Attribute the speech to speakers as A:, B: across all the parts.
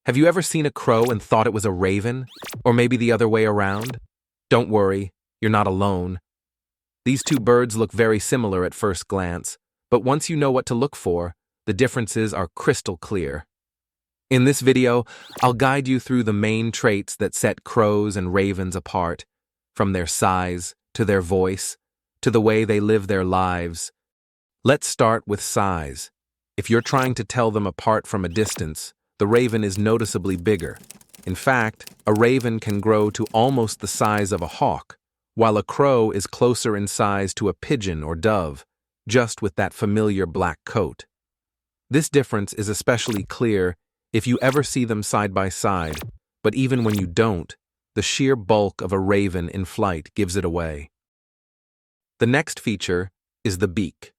A: Have you ever seen a crow and thought it was a raven? Or maybe the other way around? Don't worry, you're not alone. These two birds look very similar at first glance, but once you know what to look for, the differences are crystal clear. In this video, I'll guide you through the main traits that set crows and ravens apart, from their size, to their voice, to the way they live their lives. Let's start with size. If you're trying to tell them apart from a distance, the raven is noticeably bigger. In fact, a raven can grow to almost the size of a hawk, while a crow is closer in size to a pigeon or dove, just with that familiar black coat. This difference is especially clear if you ever see them side by side, but even when you don't, the sheer bulk of a raven in flight gives it away. The next feature is the beak.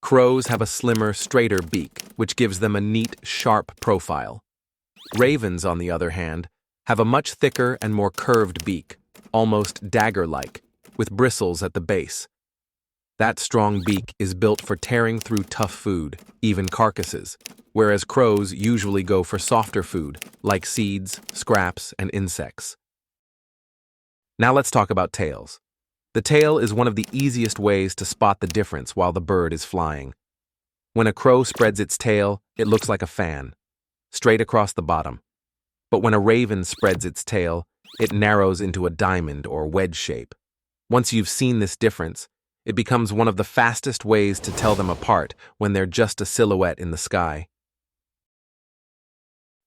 A: Crows have a slimmer, straighter beak, which gives them a neat, sharp profile. Ravens, on the other hand, have a much thicker and more curved beak, almost dagger-like, with bristles at the base. That strong beak is built for tearing through tough food, even carcasses, whereas crows usually go for softer food, like seeds, scraps, and insects. Now let's talk about tails. The tail is one of the easiest ways to spot the difference while the bird is flying. When a crow spreads its tail, it looks like a fan, straight across the bottom. But when a raven spreads its tail, it narrows into a diamond or wedge shape. Once you've seen this difference, it becomes one of the fastest ways to tell them apart when they're just a silhouette in the sky.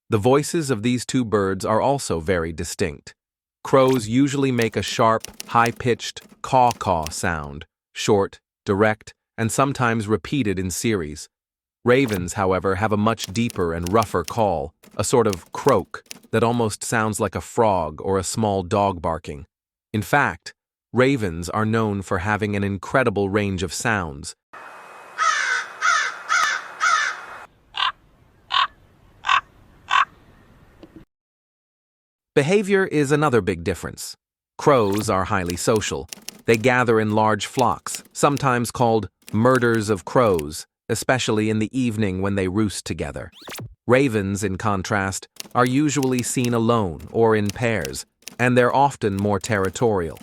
A: The voices of these two birds are also very distinct. Crows usually make a sharp, high-pitched caw-caw sound, short, direct, and sometimes repeated in series. Ravens, however, have a much deeper and rougher call, a sort of croak that almost sounds like a frog or a small dog barking. In fact, ravens are known for having an incredible range of sounds. Behavior is another big difference. Crows are highly social. They gather in large flocks, sometimes called murders of crows, especially in the evening when they roost together. Ravens, in contrast, are usually seen alone or in pairs, and they're often more territorial.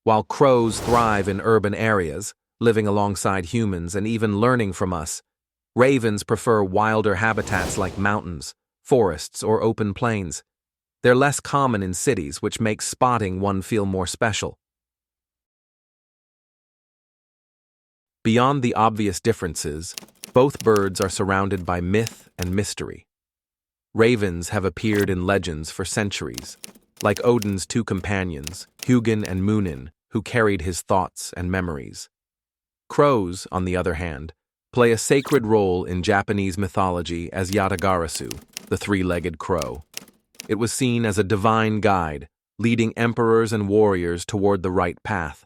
A: While crows thrive in urban areas, living alongside humans and even learning from us, ravens prefer wilder habitats like mountains, forests, or open plains. They're less common in cities, which makes spotting one feel more special. Beyond the obvious differences, both birds are surrounded by myth and mystery. Ravens have appeared in legends for centuries, like Odin's two companions, Hugin and Munin, who carried his thoughts and memories. Crows, on the other hand, play a sacred role in Japanese mythology as Yatagarasu, the three-legged crow. It was seen as a divine guide, leading emperors and warriors toward the right path.